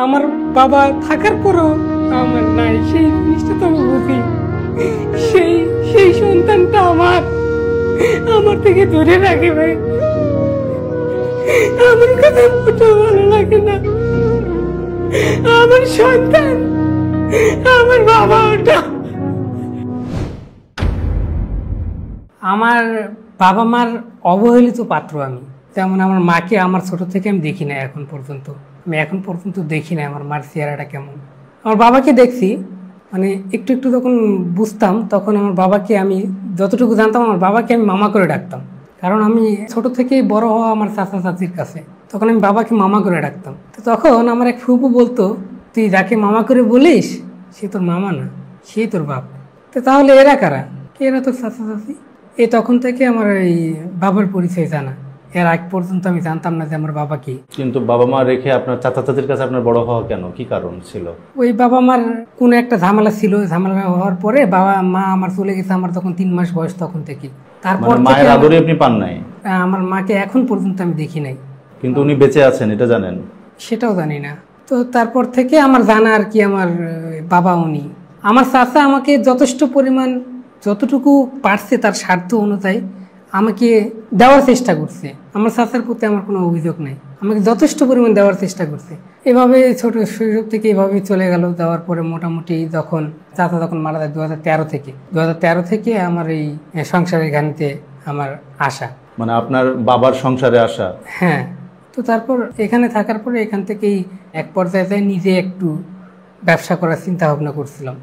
আমার বাবা থাকার পরও আমার নাই, সেই জিনিসটা তো আমি বুঝি। সেই সেই সন্তানটা আমার থেকে দূরে রাখে ভাই, আমার কথা মোটেও ভালো লাগে না। আমার সন্তান, আমার বাবা ওটা। আমার বাবা মার অবহেলিত পাত্র আমি। যেমন আমার মাকে আমার ছোট থেকে আমি দেখি না এখন পর্যন্ত, দেখি না আমার মার চেহারাটা কেমন। আমার বাবাকে দেখছি, মানে একটু একটু যখন বুঝতাম তখন আমার বাবাকে আমি যতটুকু জানতাম, আমার বাবাকে আমি মামা করে ডাকতাম। কারণ আমি ছোট থেকেই বড় হওয়া আমার চাচা চাচির কাছে, তখন আমি বাবাকে মামা করে ডাকতাম। তো তখন আমার এক ফুপু বলতো, তুই যাকে মামা করে বলিস সে তোর মামা না, সে তোর বাপ। তো তাহলে এরা কারা? এরা তোর চাচা চাচি। তখন থেকে আমার এই বাবার পরিচয় জানা। এর আগ পর্যন্ত আমি জানতাম না যে আমার বাবা কি। কিন্তু বাবা মা রেখে আপনার চাচা চাচির কাছে আপনার বড় হওয়া কেন, কি কারণ ছিল? ওই বাবা মার কোনো একটা ঝামেলা ছিল, ঝামেলা হওয়ার পরে বাবা মা আমার চলে গেছে আমার তখন 3 মাস বয়স তখন থেকে। তারপর মায়ের আদরে আপনি পান নাই? আমার মাকে এখন পর্যন্ত আমি দেখি নাই। কিন্তু উনি বেঁচে আছেন এটা জানেন? সেটাও জানি না। তো তারপর থেকে আমার জানা আর কি, আমার বাবা উনি। আমার চাচা আমাকে যথেষ্ট পরিমাণ, যতটুকু পারছে তার স্বার্থ অনুযায়ী আমাকে দেওয়ার চেষ্টা করছে। আমার চাচার প্রতি আমার কোনো অভিযোগ নাই, আমাকে যথেষ্ট পরিমাণ দেওয়ার চেষ্টা করছে। এভাবে ছোট শৈশব থেকে এভাবেই চলে গেল। দেওয়ার পরে মোটামুটি যখন চাচা যখন মারা যায় 2013 থেকে আমার এই সংসারের গানিতে আমার আসা, মানে আপনার বাবার সংসারে আসা। হ্যাঁ। তো তারপর এখানে থাকার পরে এখান থেকেই এক পর্যায়ে নিজে একটু ব্যবসা করার চিন্তা ভাবনা করছিলাম।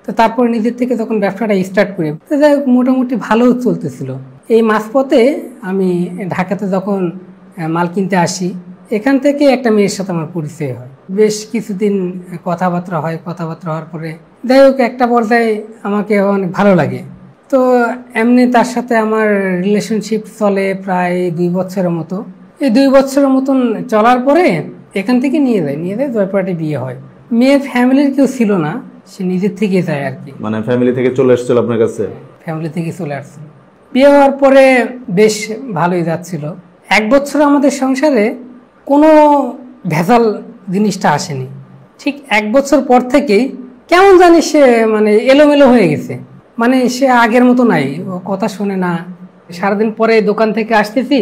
তো তারপর নিজের থেকে যখন ব্যবসাটা স্টার্ট করি, তো যাই হোক মোটামুটি ভালো চলতেছিল। এই মাঝপথে আমি ঢাকাতে যখন মাল কিনতে আসি, এখান থেকে একটা মেয়ের সাথে আমার পরিচয় হয়। বেশ কিছুদিন কথাবার্তা হওয়ার পরে যাই হোক একটা পর্যায়ে আমাকে অনেক ভালো লাগে। তো এমনি তার সাথে আমার রিলেশনশিপ চলে প্রায় 2 বছরের মতো। এই 2 বছরের মতন চলার পরে এখান থেকে নিয়ে যায় জয়পুরহাটে বিয়ে হয়। মেয়ের ফ্যামিলির কেউ ছিল না, সে নিজের থেকে যায় আর কি। মানে ফ্যামিলি থেকে চলে এসেছিল আপনার কাছে? ফ্যামিলি থেকে চলে আসছিল। বিয়ে হওয়ার পরে বেশ ভালোই যাচ্ছিল। 1 বছর আমাদের সংসারে কোনো ভেজাল জিনিসটা আসেনি। ঠিক 1 বছর পর থেকেই কেমন জানি সে মানে এলোমেলো হয়ে গেছে। মানে সে আগের মতো নাই, ও কথা শোনে না। সারাদিন পরে দোকান থেকে আসতেছি,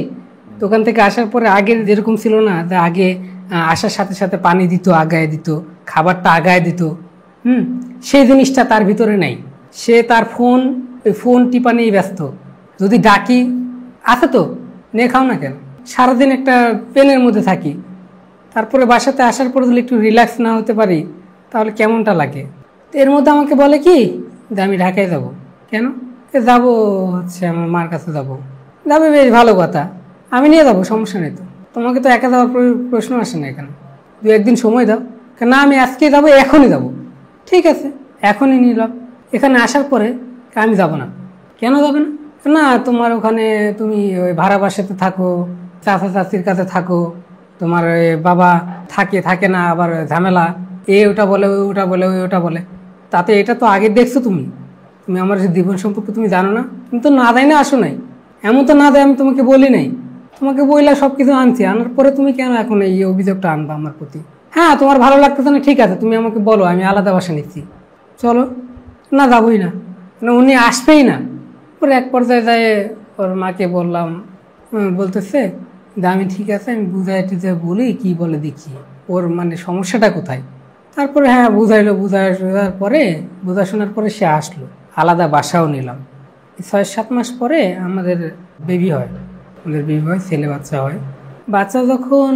দোকান থেকে আসার পরে আগের যেরকম ছিল না, যে আগে আসার সাথে সাথে পানি দিত, আগায় দিত, খাবারটা আগায় দিত, সেই জিনিসটা তার ভিতরে নাই। সে তার ফোন টিপা নিয়ে ব্যস্ত। যদি ডাকি, আছে তো নিয়ে খাও না কেন, সারাদিন একটা পেনের মধ্যে থাকি। তারপরে বাসাতে আসার পরে যদি একটু রিল্যাক্স না হতে পারি তাহলে কেমনটা লাগে। তো এর মধ্যে আমাকে বলে কি যে আমি ঢাকায় যাব। কেন? যাবো হচ্ছে আমার মার কাছে যাবো। বেশ ভালো কথা, আমি নিয়ে যাবো, সমস্যা নেই। তো তোমাকে তো একা যাওয়ার প্রশ্ন আসে না, এখানে 2-1 দিন সময় দাও। না আমি আজকে যাবো, এখনই যাবো। ঠিক আছে, এখনই নিলাম। এখানে আসার পরে আমি যাব না। কেন যাবে না? না তোমার ওখানে তুমি ওই ভাড়া বাসাতে থাকো, চাচা চাচির কাছে থাকো, তোমার বাবা থাকে না, আবার ঝামেলা, ওটা বলে ওটা বলে ওটা বলে। তাতে এটা তো আগে দেখছো তুমি আমার জীবন সম্পর্কে তুমি জানো না। তুমি তো না দেয় না আসো নাই, এমন তো না দেয় আমি তোমাকে বলি নাই। তোমাকে বইলা সব কিছু আনছি, আনার পরে তুমি কেন এখন এই অভিযোগটা আনবা আমার প্রতি? হ্যাঁ তোমার ভালো লাগতেছে না, ঠিক আছে, তুমি আমাকে বলো, আমি আলাদা বাসা নিচ্ছি, চলো। না যাবোই না, উনি আসবেই না। পরে এক পর্যায়ে যায় ওর মাকে বললাম, বলতেছে যে আমি ঠিক আছে, আমি বুঝাই বলি, কি বলে দেখি ওর মানে সমস্যাটা কোথায়। তারপরে হ্যাঁ বোঝাশোনার পরে সে আসলো, আলাদা বাসাও নিলাম। 6-7 মাস পরে আমাদের বেবি হয়, ছেলে বাচ্চা হয়। বাচ্চা যখন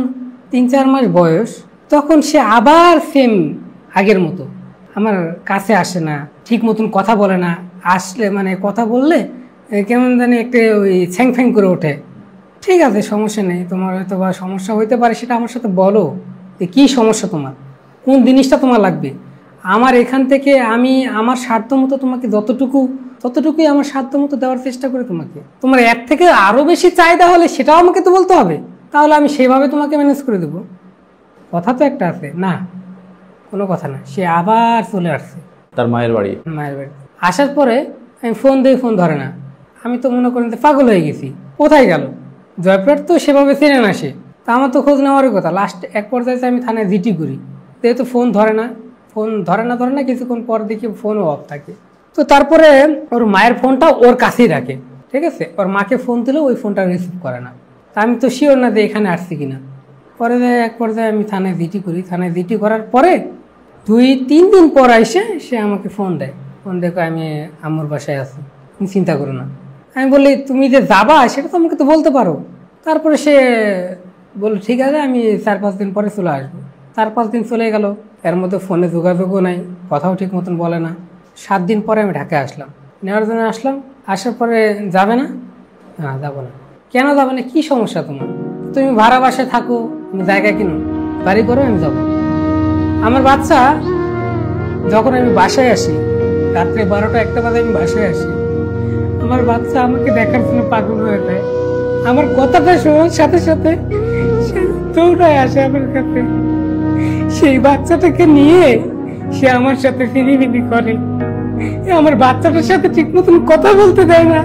3-4 মাস বয়স, তখন সে আবার সেম আগের মতো আমার কাছে আসে না, ঠিক মতন কথা বলে না। আসলে মানে কথা বললে কেমন জানি একটা ওই ছ্যাং করে ওঠে। ঠিক আছে, সমস্যা নেই, তোমার হয়তো বা সমস্যা হইতে পারে, সেটা আমার সাথে বলো যে কী সমস্যা তোমার, কোন জিনিসটা তোমার লাগবে। আমার এখান থেকে আমি আমার স্বার্থ মতো তোমাকে ততটুকুই আমার স্বার্থ মতো দেওয়ার চেষ্টা করি তোমাকে। তোমার এর থেকে আরও বেশি চাহিদা হলে সেটাও আমাকে তো বলতে হবে, তাহলে আমি সেভাবে তোমাকে ম্যানেজ করে দেবো। কথা তো একটা আছে না, কোনো কথা না। সে আবার চলে আসছে তার মায়ের বাড়ি। আসার পরে আমি ফোন ধরে না। আমি তো মনে করেন পাগল হয়ে গেছি, কোথায় গেল। জয়পুরহাট তো সেভাবে চেনে না সে, তা আমার তো খোঁজ নেওয়ারই কথা। লাস্ট এক পর্যায়ে আমি থানায় জিটি করি, যেহেতু ফোন ধরে না কিছুক্ষণ পর দেখি ফোনও অফ থাকে। তো তারপরে ওর মায়ের ফোনটা ওর কাছেই রাখে, ঠিক আছে। ওর মাকে ফোন দিলেও ওই ফোনটা রিসিভ করে না। তা আমি তো শিওর না যে এখানে আসছি কিনা। এক পর্যায়ে আমি থানায় জিডি করি। থানায় জিডি করার পরে 2-3 দিন পর এসে সে আমাকে ফোন দেয়। ফোন দেখো আমি আম্মুর বাসায় আছি, তুমি চিন্তা করো না। আমি বলি তুমি যে যাবা সেটা তো আমাকে তো বলতে পারো। তারপরে সে বলল ঠিক আছে, আমি 4-5 দিন পরে চলে আসবো। 4-5 দিন চলে গেল, এর মধ্যে ফোনে যোগাযোগও নাই, কথাও ঠিক মতন বলে না। 7 দিন পরে আমি ঢাকায় আসলাম, নেওয়ার জন্য আসলাম। আসার পরে যাবে না? না যাবো না। কেন যাবে না? কি সমস্যা তোমার? তুমি ভাড়া বাসায় থাকো, তুমি জায়গা কিনো, বাড়ি করো, আমি যাবো। আমার বাচ্চা যখন আমি বাসায় আসি, রাত্রে 12টা-1টা বাজে আমি বাসায় আসি, আমার বাচ্চা আমাকে দেখার জন্য পাগল হয়ে যায়। আমার কথাটা শোনার সাথে সাথে সে দৌড়ায় আসে আমার কাছে। সেই বাচ্চাটাকে নিয়ে সে আমার সাথে ফিরিমিনি করে। আমার বাচ্চাটার সাথে ঠিক মতন কথা বলতে দেয় না।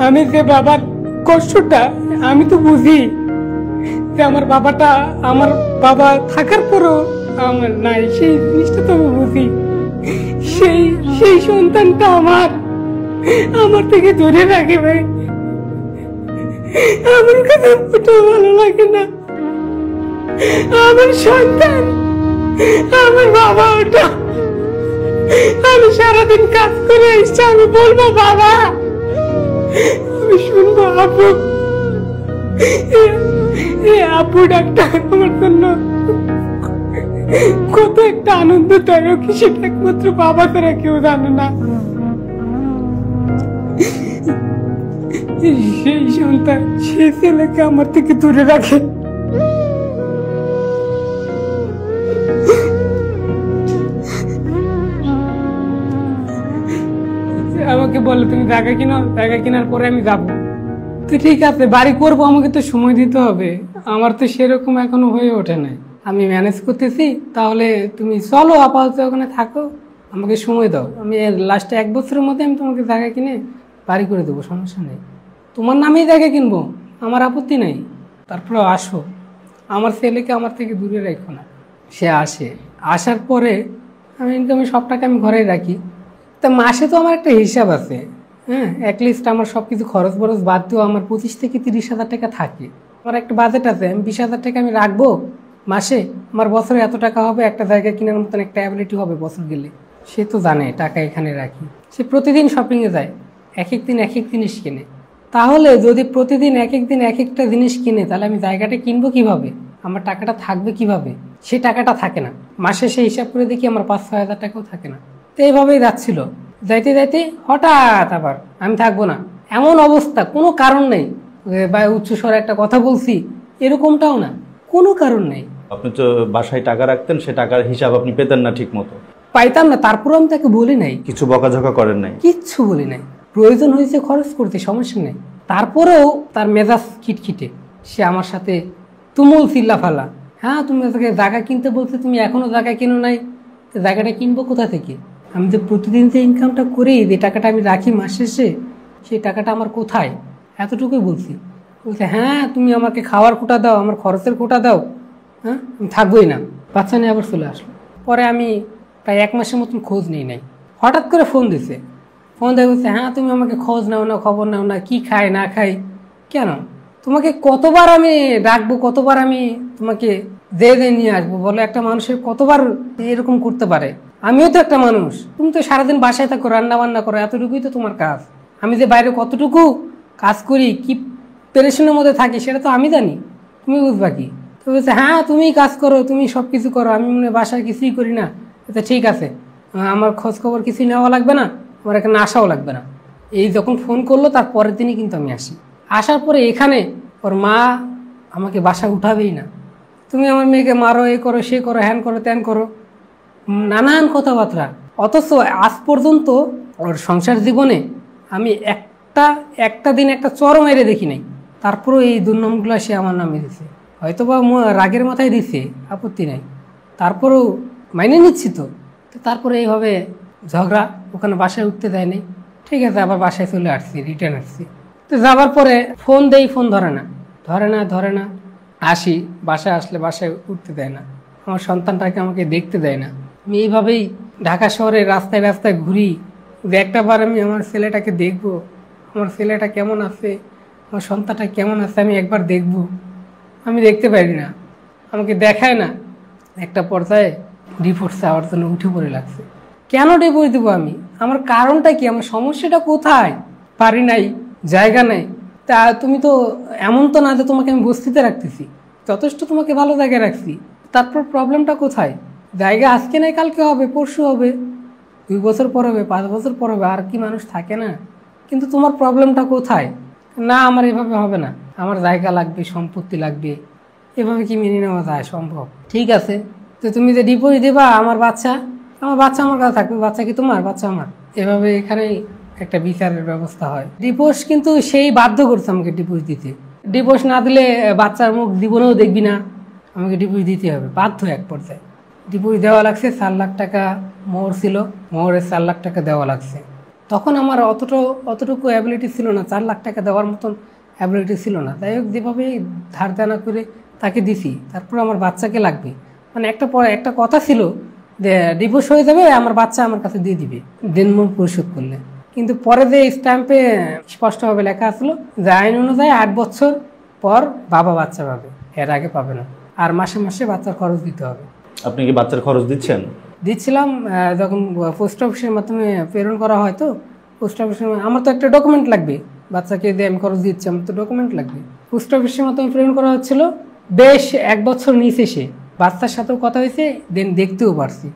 আমি যে বাবার কষ্টটা আমি তো বুঝি, যে আমার বাবা থাকার পরও আমার নাই, সেই জিনিসটা তো আমি বুঝি। সেই সন্তানটা আমার থেকে দূরে রাখে ভাই। আমার কাছে ওটা ভালো লাগে না। আমার সন্তান, আমার বাবা ওটা। আমি সারাদিন কাজ করে এসছি, আমি বলবো বাবা, আমি শুনবো আপু, আপু ডাক্তার আমার জন্য কত একটা আনন্দদায়ক, সেটা একমাত্র বাবা তারা কেউ জানে না। সেই সন্তান, সেই ছেলেকে আমার থেকে দূরে রাখে। আমাকে বলে তুমি জায়গা কিনো, জায়গা কেনার পরে আমি যাবো। তো ঠিক আছে, বাড়ি করবো, আমাকে তো সময় দিতে হবে। আমার তো সেরকম এখনো হয়ে ওঠে নাই। আমি ম্যানেজ করতেছি, তাহলে তুমি চলো আপাতত ওখানে থাকো, আমাকে সময় দাও। আমি লাস্টে 1 বছরের মধ্যে আমি তোমাকে জায়গা কিনে বাড়ি করে দেবো, সমস্যা নেই। তোমার নামেই জায়গা কিনবো, আমার আপত্তি নেই। তারপরে আসো, আমার ছেলেকে আমার থেকে দূরে রাখো না। সে আসে, আসার পরে আমি সব টাকা আমি ঘরেই রাখি। তা মাসে তো আমার একটা হিসাব আছে, হ্যাঁ, অ্যাটলিস্ট আমার সব কিছু খরচ বরচ বাদ দিয়েও আমার 25 থেকে 30,000 টাকা থাকে। আমার একটা বাজেট আছে, আমি 20,000 টাকা আমি রাখবো মাসে। আমার বছরে এত টাকা হবে, একটা জায়গা কেনার মতন একটা অ্যাবিলিটি হবে বছর গেলে। সে তো জানে টাকা এখানে রাখি। সে প্রতিদিন শপিংয়ে যায়, এক এক দিন এক এক জিনিস কিনে। তাহলে যদি প্রতিদিন এক এক দিন এক একটা জিনিস কিনে, তাহলে আমি জায়গাটা কিনবো কিভাবে? আমার টাকাটা থাকবে কিভাবে? সেই টাকাটা থাকে না। মাসে সে হিসাব করে দেখি আমার 5-6 হাজার টাকাও থাকে না। তো এইভাবেই যাচ্ছিল। যাইতে যাইতে হঠাৎ আবার আমি থাকবো না, এমন অবস্থা, কোনো কারণ নেই। বা উচ্চস্বরে একটা কথা বলছি এরকমটাও না, কোনো কারণ নেই। আপনি তো বাসায় টাকা রাখতেন, সে টাকার হিসাব আপনি পেতেন না ঠিক মতো? পাইতাম না, তারপরেও আমি তাকে বলি নাই, কিছু বকাঝকা করেন নাই? কিচ্ছু বলি নাই। প্রয়োজন হয়েছে খরচ করতে, সমস্যা নেই। তারপরেও তার মেজাজ খিটখিটে। সে আমার সাথে তুমুল চিল্লাফালা। হ্যাঁ, তুমি তাকে জায়গা কিনতে বলতে, তুমি এখনো জায়গা কিনো নাই, জায়গাটা কিনবো কোথা থেকে? আমি যে প্রতিদিন যে ইনকামটা করি, যে টাকাটা আমি রাখি মাস শেষে, সেই টাকাটা আমার কোথায়? এতটুকুই বলছি। বলছে হ্যাঁ, তুমি আমাকে খাওয়ার কোটা দাও, আমার খরচের কোটা দাও। হ্যাঁ, আমি থাকবোই না। বাচ্চা নিয়ে আবার চলে আসলো। পরে আমি প্রায় 1 মাসের মতন খোঁজ নিই নাই। হঠাৎ করে ফোন দিছে। ফোন দিয়ে বলছে হ্যাঁ, তুমি আমাকে খোঁজ নাও না, খবর নাও না, কি খাই না খাই। কেন? তোমাকে কতবার আমি ডাকবো, কতবার আমি তোমাকে যে নিয়ে আসবো বলো? একটা মানুষের কতবার এরকম করতে পারে? আমিও তো একটা মানুষ। তুমি তো সারাদিন বাসায় থাকো, রান্না বান্না করো, এতটুকুই তো তোমার কাজ। আমি যে বাইরে কতটুকু কাজ করি, কি পেরেশনের মধ্যে থাকি, সেটা তো আমি জানি, তুমি বুঝবা কি? তো বলছে হ্যাঁ, তুমিই কাজ করো, তুমি সব কিছু করো, আমি মনে বাসায় কিছুই করি না। আচ্ছা ঠিক আছে, আমার খোঁজ খবর কিছুই নেওয়া লাগবে না, আমার এখানে আসাও লাগবে না। এই যখন ফোন করলো তার পরের দিনই কিন্তু আমি আসি। আসার পরে এখানে ওর মা আমাকে বাসা উঠাবেই না। তুমি আমার মেয়েকে মারো, এ করো, সে করো, হ্যান করো, ত্যান করো, নানান কথাবার্তা। অথচ আজ পর্যন্ত ওর সংসার জীবনে আমি একটা দিন একটা চর মেরে দেখি নাই। তারপরেও এই দুর্নামগুলো সে আমার নামে দিছে। হয়তো বা রাগের মাথায় দিছে, আপত্তি নাই, তারপরেও মাইনে নিচ্ছি তো। তারপরে এইভাবে ঝগড়া, ওখানে বাসায় উঠতে দেয় নাই। ঠিক আছে, আবার বাসায় চলে আসছি, রিটার্ন আসছি। তো যাবার পরে ফোন দেই, ফোন ধরে না। আসি, বাসায় আসলে বাসায় উঠতে দেয় না। আমার সন্তানটাকে আমাকে দেখতে দেয় না। আমি এইভাবেই ঢাকা শহরে রাস্তায় রাস্তায় ঘুরি, যে একটাবার আমি আমার ছেলেটাকে দেখব, আমার ছেলেটা কেমন আছে, আমার সন্তানটা কেমন আছে, আমি একবার দেখব। আমি দেখতে পারি না, আমাকে দেখায় না। একটা পর্যায়ে ডিভোর্স চাওয়ার জন্য উঠে পড়ে লাগছে। কেন ডিভোর্স দেবো আমি? আমার কারণটা কি? আমার সমস্যাটা কোথায়? বাড়ি নাই, জায়গা নাই। তা তুমি তো এমন তো না যে তোমাকে আমি বস্তিতে রাখতেছি, যথেষ্ট তোমাকে ভালো জায়গায় রাখছি। তারপর প্রবলেমটা কোথায়? জায়গা আজকে নাই, কালকে হবে, পরশু হবে, 2 বছর পর হবে, 5 বছর পর হবে। আর কি মানুষ থাকে না? কিন্তু তোমার প্রবলেমটা কোথায়? না, আমার এভাবে হবে না, আমার জায়গা লাগবে, সম্পত্তি লাগবে। এভাবে কি মেনে নেওয়া যায় সম্ভব? ঠিক আছে, তো তুমি যে ডিভোর্স দেবা, আমার বাচ্চা আমার কাছে থাকবে, বাচ্চা কি তোমার, বাচ্চা আমার। এভাবে এখানে একটা বিচারের ব্যবস্থা হয়। ডিভোর্স কিন্তু সেই বাধ্য করছে আমাকে ডিভোর্স দিতে। ডিভোর্স না দিলে বাচ্চার মুখ জীবনেও দেখবি না, আমাকে ডিভোর্স দিতে হবে, বাধ্য। এক পর্যায়ে ডিভোর্স দেওয়া লাগছে। 4 লাখ টাকা মোহর ছিল, মোহরের 4 লাখ টাকা দেওয়া লাগছে। তখন আমার অতটুকু অ্যাবিলিটি ছিল না, 4 লাখ টাকা দেওয়ার মতন অ্যাবিলিটি ছিল না। যাই হোক, যেভাবে ধার দেনা করে তাকে দিছি। তারপর আমার বাচ্চাকে লাগবে, মানে একটা কথা ছিল যে ডিভোর্স হয়ে যাবে, আমার বাচ্চা আমার কাছে দিয়ে দিবে দেনমোহর পরিশোধ করলে। কিন্তু পরে যে স্ট্যাম্পে স্পষ্টভাবে লেখা আসলো যে আইন অনুযায়ী 8 বছর পর বাবা বাচ্চা পাবে, এর আগে পাবে না। আর মাসে মাসে বাচ্চার খরচ দিতে হবে। আপনি কি বাচ্চার খরচ দিচ্ছেন? দিচ্ছিলাম, যখন পোস্ট অফিসের মাধ্যমে প্রেরণ করা হয়, তো পোস্ট অফিসের আমার তো একটা ডকুমেন্ট লাগবে, বাচ্চাকে দিয়ে আমি খরচ দিচ্ছি, আমার তো ডকুমেন্ট লাগবে। পোস্ট অফিসের মাধ্যমে প্রেরণ করা হচ্ছিল। বেশ 1 বছর নিচে সে বাচ্চার সাথেও কথা হয়েছে, দেন দেখতেও পারছি।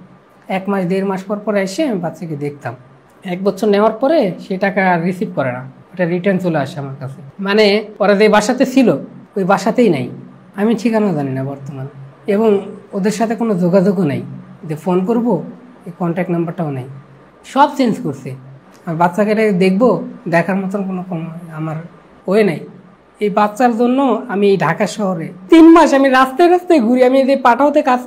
1 মাস 1.5 মাস পর পর এসে আমি বাচ্চাকে দেখতাম। 1 বছর নেওয়ার পরে সে টাকা রিসিভ করে না, ওটা রিটার্ন চলে আসে আমার কাছে। মানে ওরা যে বাসাতে ছিল ওই বাসাতেই নাই, আমি ঠিকানা জানি না বর্তমানে, এবং ওদের সাথে কোনো যোগাযোগও নেই যে ফোন করব, এই কন্ট্যাক্ট নাম্বারটাও নেই, সব চেঞ্জ করছে। আর বাচ্চাকে দেখবো, দেখার মতন কোনো আমার ওয়ে নাই। এই বাচ্চার জন্য আমি এই ঢাকা শহরে 3 মাস আমি রাস্তায় রাস্তায় ঘুরি। আমি যে পাঠাওতে কাজ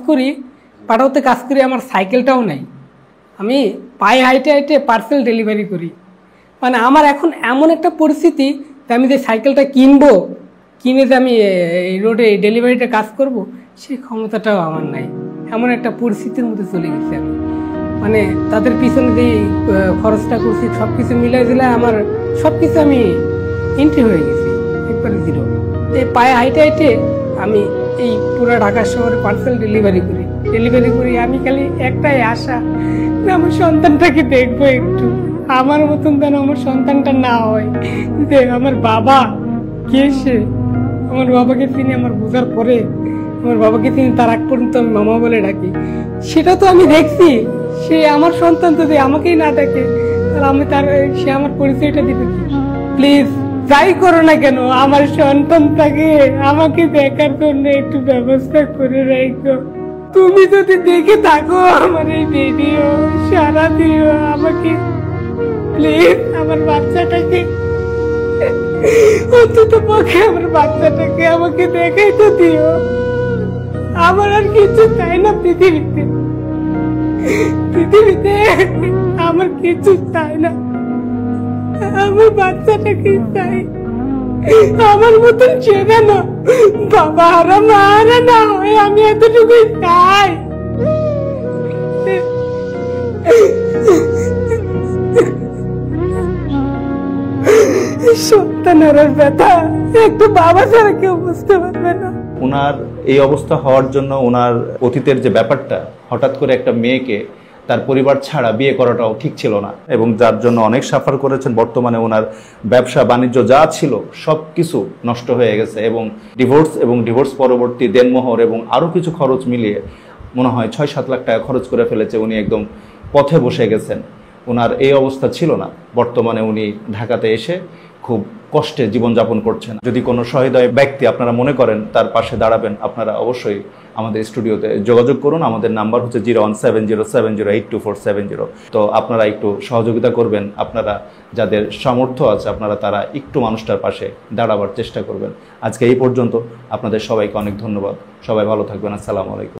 করি, আমার সাইকেলটাও নেই। আমি পায়ে হাইটে হাইটে পার্সেল ডেলিভারি করি। মানে আমার এখন এমন একটা পরিস্থিতি যে আমি যে সাইকেলটা কিনে যে আমি এই রোডে ডেলিভারিটা কাজ করব, সেই ক্ষমতাটাও আমার নাই। এমন একটা পরিস্থিতির মধ্যে চলে গেছি আমি। মানে তাদের পিছনে যে খরচটা করছি, সব কিছু মিলাই দিলে আমার সব কিছু আমি এন্ট্রি হয়ে গেছি, একবারে 0। এই পায়ে হাইটে হাইটে আমি এই পুরো ঢাকা শহরে পার্সেল ডেলিভারি করি। আমি খালি একটাই আশা যে আমার সন্তানটাকে দেখবো একটু, আমার মতন যেন আমার সন্তানটা না হয়। যে আমার বাবা কে, সে আমার বাবাকে চিনি, আমার বোঝার পরে আমার বাবাকে চিনি, তার আগ পর্যন্ত আমি মামা বলে ডাকি। সেটা তো আমি দেখছি, সে আমার সন্তান যদি আমাকেই না ডাকে, তাহলে সে আমার পরিচয়টা দিবে কি? প্লিজ যাই করো না কেন, আমার সন্তানটাকে আমাকে দেখার জন্য একটু ব্যবস্থা করে রাখো। তুমি যদি দেখে থাকো আমার এই ভিডিও, সারা দিও আমাকে প্লিজ। আমার বাচ্চাটাকে অন্তত পক্ষে আমার বাচ্চাটাকে আমাকে দেখাই তো দিও। আমার আর কিছু চাই না পৃথিবীতে, আমার কিছু চাই না, আমার বাচ্চাটাকে চাই। আমার মতন সে যেন বাবা হারা মা হারা না হয়, আমি এতটুকুই চাই। সন্তান হারার ব্যথা একটু বাবা ছাড়া কেউ বুঝতে পারবে না। ওনার এই অবস্থা হওয়ার জন্য ওনার অতীতের যে ব্যাপারটা, হঠাৎ করে একটা মেয়েকে তার পরিবার ছাড়া বিয়ে করাটাও ঠিক ছিল না, এবং যার জন্য অনেক সাফার করেছেন। বর্তমানে ওনার ব্যবসা বাণিজ্য যা ছিল সব কিছু নষ্ট হয়ে গেছে, এবং ডিভোর্স পরবর্তী দেনমোহর এবং আরও কিছু খরচ মিলিয়ে মনে হয় 6-7 লাখ টাকা খরচ করে ফেলেছে। উনি একদম পথে বসে গেছেন। ওনার এই অবস্থা ছিল না। বর্তমানে উনি ঢাকাতে এসে খুব কষ্টে জীবনযাপন করছেন। যদি কোনো সহৃদয় ব্যক্তি আপনারা মনে করেন তার পাশে দাঁড়াবেন, আপনারা অবশ্যই আমাদের স্টুডিওতে যোগাযোগ করুন। আমাদের নাম্বার হচ্ছে 01707082470। তো আপনারা একটু সহযোগিতা করবেন, আপনারা যাদের সামর্থ্য আছে তারা একটু মানুষটার পাশে দাঁড়াবার চেষ্টা করবেন। আজকে এই পর্যন্ত, আপনাদের সবাইকে অনেক ধন্যবাদ। সবাই ভালো থাকবেন। আসসালামু আলাইকুম।